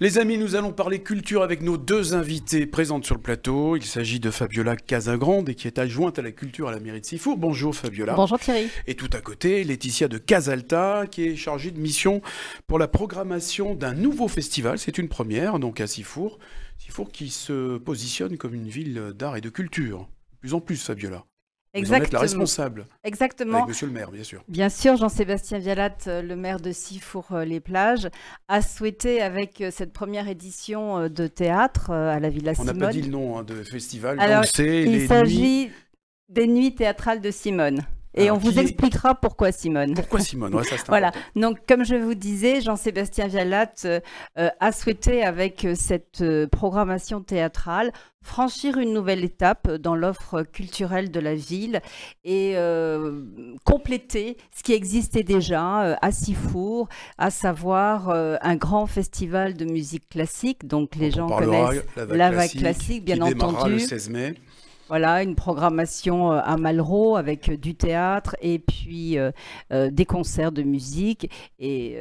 Les amis, nous allons parler culture avec nos deux invités présentes sur le plateau. Il s'agit de Fabiola Casagrande, qui est adjointe à la culture à la mairie de Sifour. Bonjour Fabiola. Bonjour Thierry. Et tout à côté, Laetitia de Casalta, qui est chargée de mission pour la programmation d'un nouveau festival. C'est une première, donc à Sifour. Sifour qui se positionne comme une ville d'art et de culture. De plus en plus, Fabiola. Vous en êtes la responsable. Exactement. Avec monsieur le maire, bien sûr. Bien sûr, Jean-Sébastien Vialat, le maire de Sifour-les-Plages, a souhaité, avec cette première édition de théâtre à la Villa Simone... On n'a pas dit le nom de festival. Alors, il s'agit des Nuits théâtrales de Simone. Et on vous expliquera pourquoi Simone. Pourquoi Simone, ouais, ça c'est voilà. important. Donc, comme je vous disais, Jean-Sébastien Vialat a souhaité, avec cette programmation théâtrale, franchir une nouvelle étape dans l'offre culturelle de la ville et compléter ce qui existait déjà à Sifour, à savoir un grand festival de musique classique. Donc, les gens connaissent la vague classique, bien entendu. Qui démarrera le 16 mai. Voilà, une programmation à Malraux avec du théâtre et puis des concerts de musique et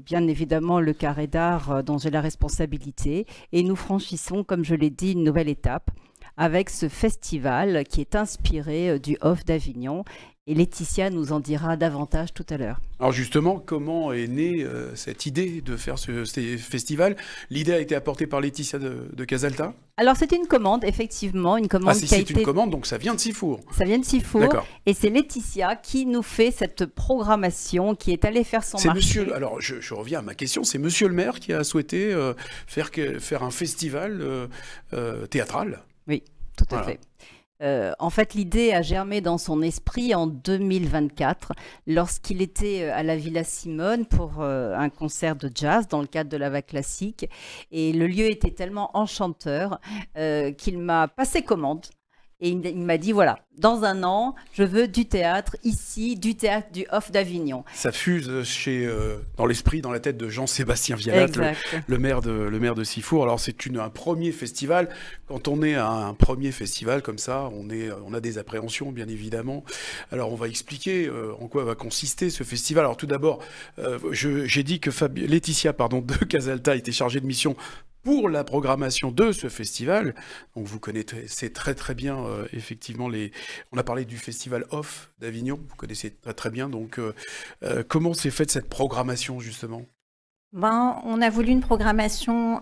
bien évidemment le carré d'art dont j'ai la responsabilité. Et nous franchissons, comme je l'ai dit, une nouvelle étape avec ce festival qui est inspiré du Off d'Avignon. Et Laetitia nous en dira davantage tout à l'heure. Alors justement, comment est née cette idée de faire ce festival? L'idée a été apportée par Laetitia de Casalta? Alors c'est une commande, effectivement, une commande qui a été... c'est une commande, donc ça vient de Sifour. Ça vient de Sifour. D'accord. Et c'est Laetitia qui nous fait cette programmation, qui est allée faire son marché. Alors je reviens à ma question, c'est monsieur le maire qui a souhaité faire un festival théâtral? Oui, tout à fait. En fait, l'idée a germé dans son esprit en 2024, lorsqu'il était à la Villa Simone pour un concert de jazz dans le cadre de la vague classique. Et le lieu était tellement enchanteur qu'il m'a passé commande. Et il m'a dit, voilà, dans un an, je veux du théâtre ici, du théâtre du Off d'Avignon. Ça fuse dans l'esprit, dans la tête de Jean-Sébastien Vialat, le maire de Sifour. Alors c'est un premier festival. Quand on est à un premier festival comme ça, on a des appréhensions, bien évidemment. Alors on va expliquer en quoi va consister ce festival. Alors tout d'abord, j'ai dit que Laetitia de Casalta était chargée de mission pour la programmation de ce festival. Donc vous connaissez très très bien effectivement on a parlé du festival Off d'Avignon, vous connaissez très très bien. Donc comment s'est faite cette programmation justement? On a voulu une programmation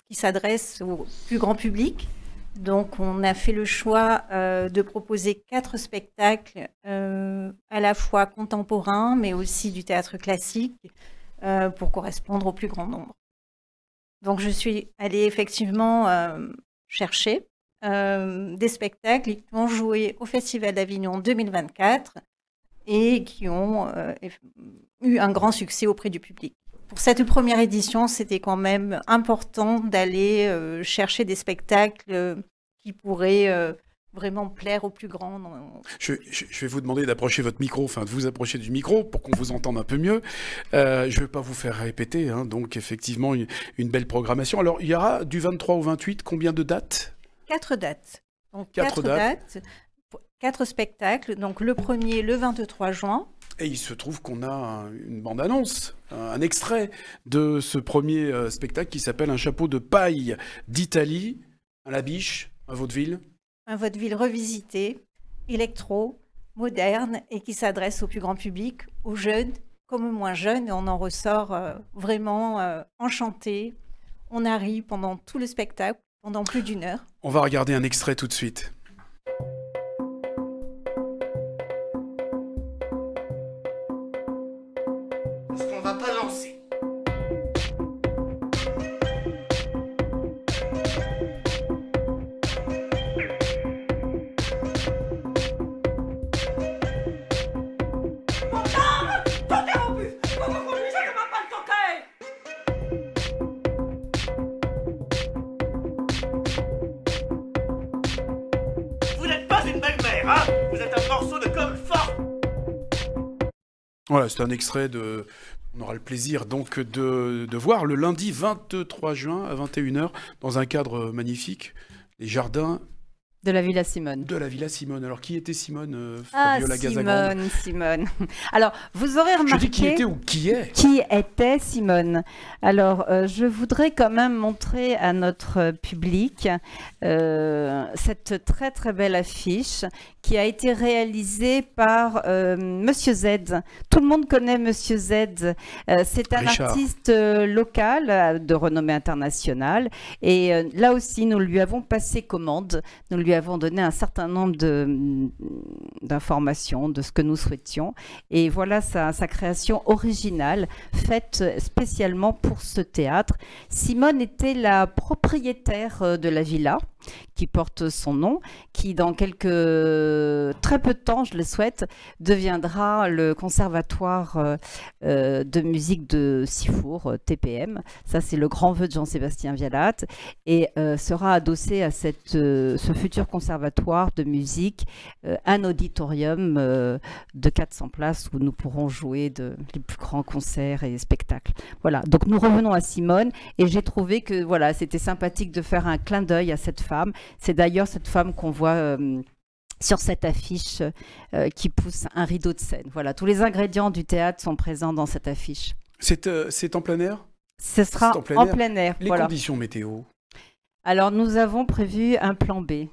qui s'adresse au plus grand public. Donc on a fait le choix de proposer 4 spectacles à la fois contemporains mais aussi du théâtre classique pour correspondre au plus grand nombre. Donc, je suis allée effectivement chercher des spectacles qui ont joué au Festival d'Avignon 2024 et qui ont eu un grand succès auprès du public. Pour cette première édition, c'était quand même important d'aller chercher des spectacles qui pourraient vraiment plaire au plus grand. Je vais vous demander d'approcher votre micro, de vous approcher du micro pour qu'on vous entende un peu mieux. Je ne vais pas vous faire répéter, donc effectivement une belle programmation. Alors il y aura du 23 au 28, combien de dates? 4 dates. Donc 4 dates, 4 spectacles. Donc le premier, le 23 juin. Et il se trouve qu'on a une bande-annonce, un extrait de ce premier spectacle qui s'appelle Un chapeau de paille d'Italie, à la Biche, un vaudeville. Un vaudeville revisité, électro, moderne et qui s'adresse au plus grand public, aux jeunes comme aux moins jeunes. Et on en ressort vraiment enchanté. On a ri pendant tout le spectacle, pendant plus d'1 heure. On va regarder un extrait tout de suite. Parce qu'on va pas lancer. Vous êtes un morceau de colle fort. Voilà, c'est un extrait on aura le plaisir donc de voir le lundi 23 juin à 21 h dans un cadre magnifique, les jardins De la Villa Simone. De la Villa Simone. Alors, qui était Simone Fabiola Gazzagrande? Simone. Alors, vous aurez remarqué... Je dis qui était ou qui est? Qui était Simone? Alors, je voudrais quand même montrer à notre public cette très très belle affiche qui a été réalisée par Monsieur Z. Tout le monde connaît Monsieur Z. C'est un artiste local de renommée internationale. Et là aussi, nous lui avons passé commande. Nous lui avons donné un certain nombre d'informations de ce que nous souhaitions. Et voilà sa création originale, faite spécialement pour ce théâtre. Simone était la propriétaire de la villa qui porte son nom, qui dans très peu de temps, je le souhaite, deviendra le conservatoire de musique de Sifour, TPM. Ça, c'est le grand vœu de Jean-Sébastien Vialat, et sera adossé à ce futur conservatoire de musique un auditorium de 400 places où nous pourrons jouer les plus grands concerts et spectacles. Voilà, donc nous revenons à Simone, et j'ai trouvé que voilà, c'était sympathique de faire un clin d'œil à cette femme. C'est d'ailleurs cette femme qu'on voit sur cette affiche qui pousse un rideau de scène. Voilà, tous les ingrédients du théâtre sont présents dans cette affiche. C'est en plein air? Ce sera en plein air. Les conditions météo? Alors, nous avons prévu un plan B.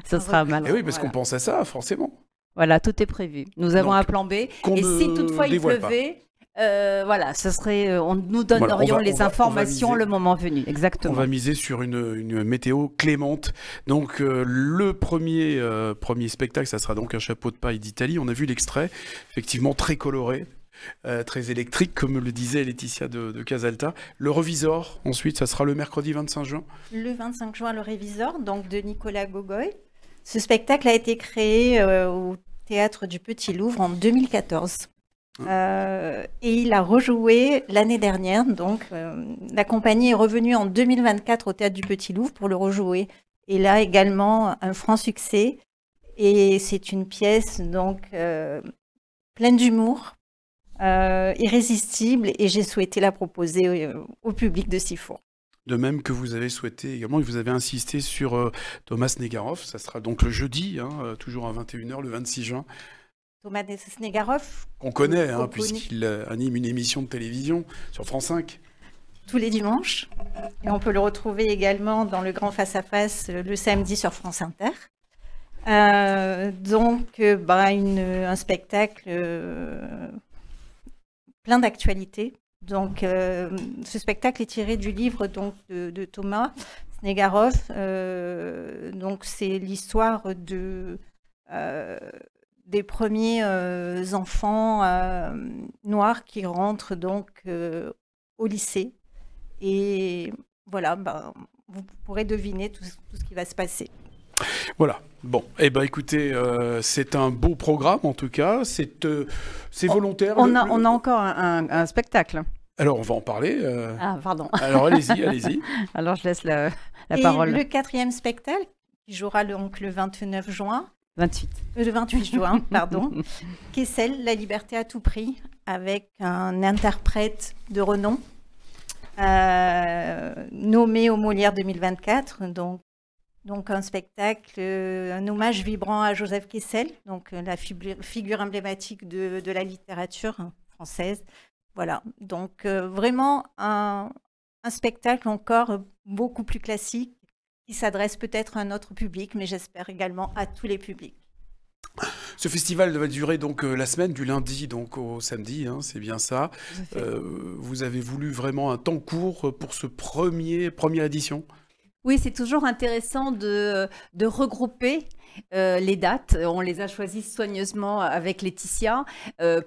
Ce sera mal. Et oui, parce qu'on pense à ça, forcément. Voilà, tout est prévu. Nous avons un plan B. Et si toutefois il pleuvait... voilà, ce serait, nous donnerions les informations le moment venu, exactement. On va miser sur une météo clémente. Donc le premier spectacle, ça sera donc un chapeau de paille d'Italie. On a vu l'extrait, effectivement très coloré, très électrique, comme le disait Laetitia de Casalta. Le Revisor, ensuite, ça sera le mercredi 25 juin. Le 25 juin, le Revisor, donc de Nicolas Gogoy. Ce spectacle a été créé au Théâtre du Petit Louvre en 2014. Et il a rejoué l'année dernière, donc la compagnie est revenue en 2024 au Théâtre du Petit Louvre pour le rejouer. Et là également un franc succès, et c'est une pièce donc pleine d'humour, irrésistible, et j'ai souhaité la proposer au public de Sifour. De même que vous avez souhaité également, et vous avez insisté sur Thomas Negaroff, ça sera donc le jeudi, toujours à 21h, le 26 juin. Thomas Negaroff. Qu'on connaît, puisqu'il anime une émission de télévision sur France 5. Tous les dimanches. Et on peut le retrouver également dans le grand face-à-face le samedi sur France Inter. Donc, un spectacle plein d'actualités. Donc, ce spectacle est tiré du livre donc, de Thomas Negaroff. Donc, c'est l'histoire des premiers enfants noirs qui rentrent donc au lycée. Et voilà, vous pourrez deviner tout ce qui va se passer. Voilà. Bon, écoutez, c'est un beau programme en tout cas. C'est volontaire. On a encore un spectacle. Alors, on va en parler. Ah, pardon. Alors, allez-y. Alors, je laisse la parole. Le 4e spectacle, qui jouera donc le 29 juin. 28. Le 28 juin, pardon. Kessel, La liberté à tout prix, avec un interprète de renom, nommé au Molière 2024. Donc un spectacle, un hommage vibrant à Joseph Kessel, donc la figure emblématique de la littérature française. Voilà, donc vraiment un spectacle encore beaucoup plus classique, qui s'adresse peut-être à un autre public, mais j'espère également à tous les publics. Ce festival va durer donc la semaine, du lundi donc au samedi, c'est bien ça. Vous avez voulu vraiment un temps court pour ce première édition? Oui, c'est toujours intéressant de regrouper les dates. On les a choisies soigneusement avec Laetitia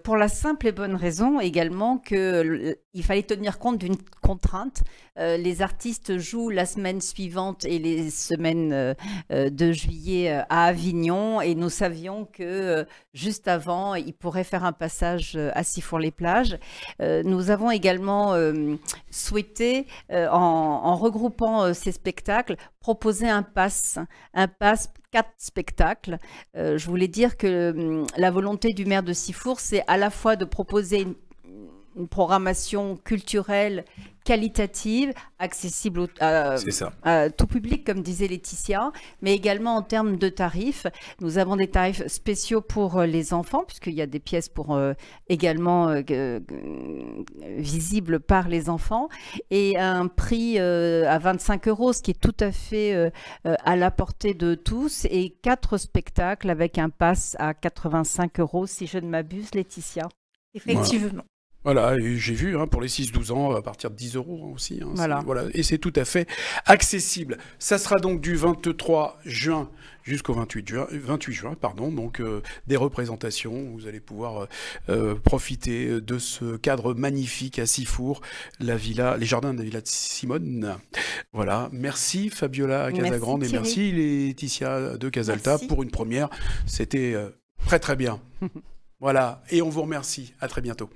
pour la simple et bonne raison également qu'il fallait tenir compte d'une contrainte. Les artistes jouent la semaine suivante et les semaines de juillet à Avignon, et nous savions que juste avant, ils pourraient faire un passage à Sifour-les-Plages. Nous avons également souhaité, en regroupant ces spectacles, proposer un pass 4 spectacles. Je voulais dire que la volonté du maire de Sifour, c'est à la fois de proposer une programmation culturelle qualitative, accessible à tout public, comme disait Laetitia, mais également en termes de tarifs. Nous avons des tarifs spéciaux pour les enfants, puisqu'il y a des pièces pour également visibles par les enfants, et un prix à 25 €, ce qui est tout à fait à la portée de tous, et 4 spectacles avec un pass à 85 €, si je ne m'abuse, Laetitia. Effectivement. Voilà, et j'ai vu pour les 6-12 ans à partir de 10 € aussi. Voilà. Et c'est tout à fait accessible. Ça sera donc du 23 juin jusqu'au 28 juin, donc des représentations. Vous allez pouvoir profiter de ce cadre magnifique à Sifour, les jardins de la Villa de Simone. Voilà, merci Fabiola Casagrande et merci Laetitia de Casalta pour une première. C'était très très bien. Voilà, et on vous remercie. À très bientôt.